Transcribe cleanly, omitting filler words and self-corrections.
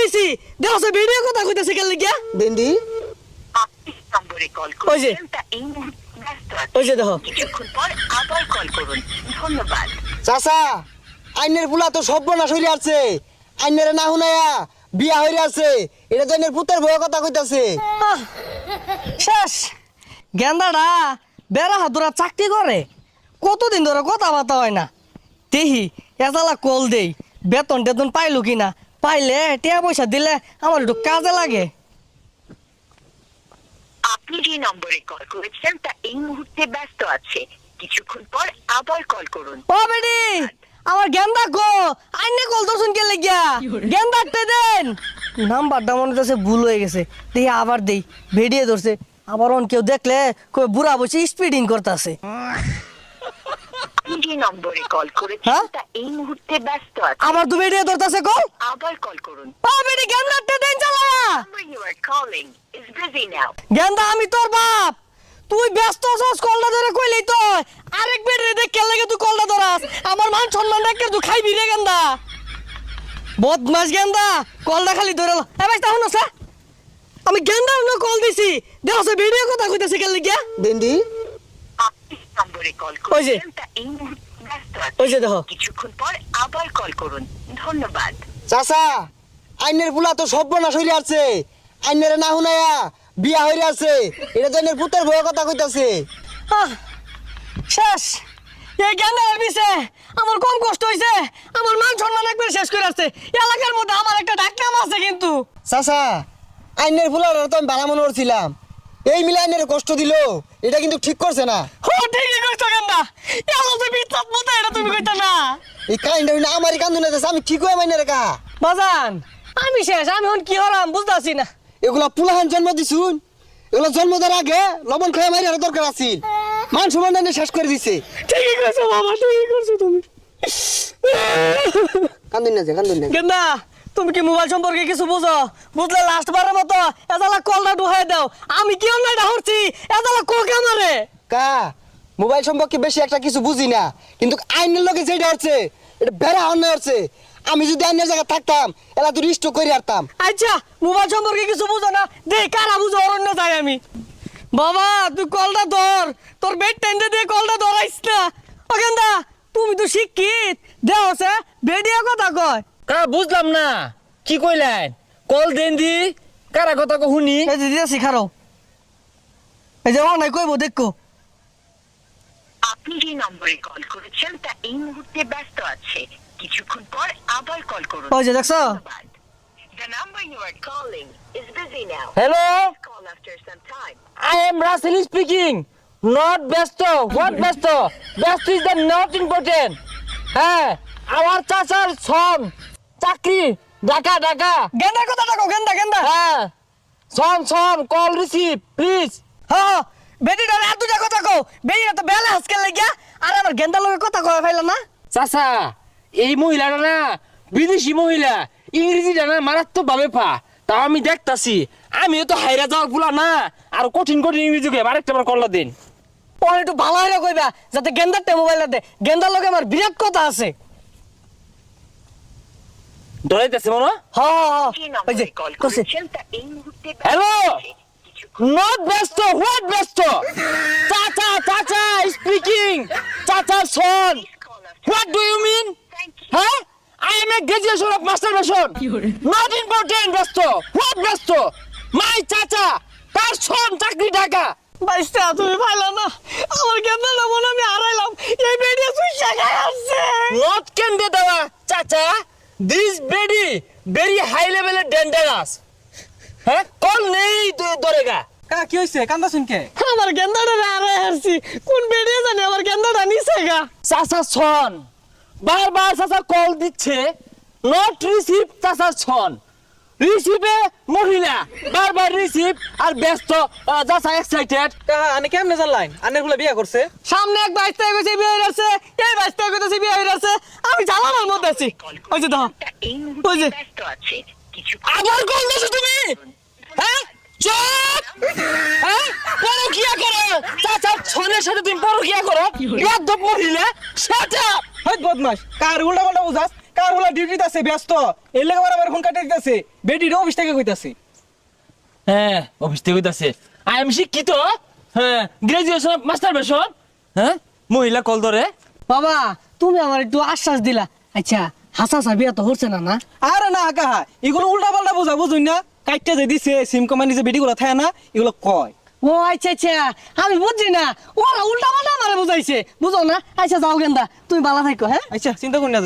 দিছি দেখো ভিডিও কথা কইতাছে কেন লাগিয়া বেন্ডি আপনি নম্বরে কল করেছেন তা এই মুহূর্তে ব্যস্ত আছে। ওই যে দেখো কিছুক্ষণ পর আবার কল করুন। ধন্যবাদ। চাচা আইনের পুলা তো সর্বনাশ হইরে আছে। আইনের না হুনায়া বিয়া হইরে আছে। এটা তো আইনের পুতের বউয়ের কথা কইতাছে। শেষ গেন্দাটা বেড়া হাতুরা চাকরি করে কতদিন ধরে কথাবার্তা হয় না তেহি এজালা কল দেই বেতন টেতন পাইলো কিনা পাইলে টিয়া পয়সা দিলে আমার একটু কাজে লাগে আপনি যে নম্বরে কল করেছেন তা এই মুহূর্তে ব্যস্ত আছে। কিছুক্ষণ পর আবার কল করুন। ও বেডি আমার গেন্দা কো আইনে কল দর্শন কে লাগিয়া গেন্দাতে দেন নাম্বারটা মনে হচ্ছে ভুল হয়ে গেছে দেখি আবার দেই ভিডিও ধরছে আবার অন কেউ দেখলে কই বুড়া বসে স্পিডিং করতেছে আপনি যে নম্বরে কল করেছেন হ্যাঁ? তা এই মুহূর্তে ব্যস্ত আছে। আবার দু ভিডিও ধরতেছে কল আবার কল করুন। ও বেডি গেন্দাতে দেন চালায়া Number you are calling is busy now. গেন্দা আমি তোর বাপ তুই ব্যস্ত আছিস কলটা ধরে কইলেই তো আরেক বেডি দেখে লাগে তুই কলটা ধরাস আমার মান সম্মান রেখে তুই খাইবি রে গেন্দা বদমাস গেন্দা কলটা খালি ধরে এ ভাই তাহলে না আমি গেন্দার না কল দিছি দেখো ভিডিও কথা কইতাছে কেন লাগিয়া বেন্ডি আপনি নম্বরে কল ওই যে। করেছেন তা এই মুহূর্তে ব্যস্ত আছে। ওই যে দেখো কিছুক্ষণ পর আবার কল করুন। ধন্যবাদ। চাচা আইনের পুলা তো সর্বনাশ হইরে আছে। আইনের না হুনায়া বিয়া হইরে আছে। এটা তো আইনের পুতের বউয়ের কথা কইতাছে। আহ, শেষ এই গেন্দার বিষে আমার কম কষ্ট হইছে আমার মান সম্মান একবার শেষ করে আসছে এলাকার মধ্যে আমার একটা ডাকনাম আছে কিন্তু চাচা আইনের পুলার তো আমি বালা মনে করছিলাম। এই মিলে আইনের কষ্ট দিল এটা কিন্তু ঠিক করছে না। ও ঠিকই কইছো গেন্দা এলো তো বিচ্ছাত মতো এটা তুমি কইতা না এই কাহিনীটা হইনা আমারই কান্দু না আমি ঠিক হয়ে মাইনের কা বাজান আমি শেষ আমি এখন কি হলাম বুঝতাছি না এগুলা পুলাহান জন্ম দিছুন। এগুলা জন্ম দেওয়ার আগে লবণ খেয়ে মারি আর দরকার আছিল। মান সম্মান শেষ করে দিছে। ঠিকই কইছো বাবা ঠিকই করছো তুমি কান্দুন না যে কান্দুন না। গেন্দা তুমি কি মোবাইল সম্পর্কে কিছু বুঝো বুঝলে লাস্ট বারের মতো এজালা কলটা ঢুকাই দাও আমি কি অন্যায়টা করছি এজালা কোকে আমারে কা মোবাইল সম্পর্কে বেশি একটা কিছু বুঝি না কিন্তু আইনের লোকে যেটা হচ্ছে এটা বেড়া অন্যায় হচ্ছে। আমি যদি আইনের জায়গায় থাকতাম এলা তুই রিস্ট করে আরতাম। আচ্ছা মোবাইল সম্পর্কে কিছু বুঝো না দে কারা বুঝো অরণ্য যাই আমি বাবা তুই কলটা ধর তোর বেড টেন্ডে দিয়ে কলটা ধরাইস না ও গেন্দা তুমি তো শিক্ষিত দেও সে বেডিয়া কথা কয় কা বুঝলাম না কি কইলেন কল দেন দি কারা কথা কো শুনি এই যে দিয়েছি খারো এই যে অনাই কইবো দেখো আপনি যে নম্বরে কল করেছেন তা এই মুহূর্তে ব্যস্ত আছে। কিছুক্ষণ পর আবার কল করুন। ওই যে দেখছো ধন্যবাদ। The number you are calling is busy now. Hello Call after some time. I am Rasel speaking not ব্যস্ত হোয়াট ব্যস্ত ব্যস্ত ইজ দ্য নট ইম্পর্টেন্ট হ্যাঁ আমার চাচার সন চাকরি ঢাকা ঢাকা গেন্দার কথা ডাকো গেন্দা গেন্দা হ্যাঁ সন কল রিসিভ প্লিজ হ্যাঁ বেটিটার আর দুটা কথা কও বেটিটা তো বেলা আজকে লাগিয়া আর আমার গেন্দার লগে কথা কয় ফাইলা না চাচা এই মহিলাটা না বিদেশি মহিলা ইংরেজিটা না মারাত্মক ভাবে পা তাও আমি দেখতাছি আমিও তো হাইরা যাওয়ার পুলা না আর কঠিন কঠিন ইংরেজি কে আরেকটা বার কল্লা দিন পরে একটু ভালো হইলে কইবা যাতে গেন্দারটা মোবাইলটা দে গেন্দার লগে আমার বিরাট কথা আছে ধরাইতেছে মনে হ্যাঁ যে ওই যে নম্বরে কল করছে করেছেন তা এই মুহূর্তে হ্যালো ব্যস্ত আছে। কিছুক্ষণ নট ব্যস্ত হোয়াট ব্যস্ত চাচা চাচা স্পিকিং চাচা son call after. What do you mean Thank you. হ্যাঁ I am a graduation of masturbation not important ব্যস্ত হোয়াট ব্যস্ত মাই চাচা তার সন চাকরি ঢাকা বাইস্তা তুমি ফাইলা না আমার গেন্দারটা মনে আমি হারাইলাম এই বেডিয়া সুইসা গায় আছে নট ক্যান দে দেওয়া চাচা দিস বেডি ভেরি হাই লেভেলের ডেঞ্জারাস হ্যাঁ কল নেই ধরেগা কা কি হইছে কান্দা শুনকে আমার গেন্দাটা হারাই হারছি কোন বেডিয়া জানি আমার গেন্দাটা নিছে গা চাচা সন বারবার চাচা কল দিচ্ছে নট রিসিভ চাচা সন রিসিভে মহিলা বারবার রিসিভ আর ব্যস্ত চাচা এক্সাইটেড কা আনে কেমনে জানলাইন আনের ফুলে বিয়া করছে সামনে এক বাইস্তা কইছে বিয়ে হয়ে গেছে এই বাইস্তা কইছে বিয়ে হয়ে গেছে আমি জানালার মধ্যে আছি ওই যে দেখো তা এই ওই যে। মুহূর্তে ব্যস্ত আছে। কিছুক্ষণ আবার কল দিছো তুমি হ্যাঁ চুপ হ্যাঁ পরকিয়া করো চাচা সনের সাথে তুমি পরকিয়া করো বেয়াদব মহিলা শাট আপ হই বদমাস কার উল্টা পাল্টা বুঝাস কার হলা ডিউটিতে আছে ব্যস্ত এই লাগে আমার ফোন কাটে দিতেছে বেটিরও অফিস থেকে কইতাছে হ্যাঁ অফিস থেকে কইতাছে আই এম শিক্ষিত হ্যাঁ গ্রাজুয়েশন মাস্টার বেশন হ্যাঁ মহিলা কল ধরে বাবা তুমি আমার একটু আশ্বাস দিলা আচ্ছা হাসা বিয়া তো হচ্ছে না না আরে না কাহা এগুলো উল্টা পাল্টা বোঝা বুঝুন না কাইটটা যে দিছে সিম কোম্পানি যে বেটিগুলো থাকে না এগুলো কয় ও আচ্ছা আচ্ছা আমি বুঝছি না ওরা উল্টা পাল্টা আমারে বুঝাইছে বুঝো না আচ্ছা যাও গেন্দা তুমি ভালো থাকো হ্যাঁ আচ্ছা চিন্তা করি না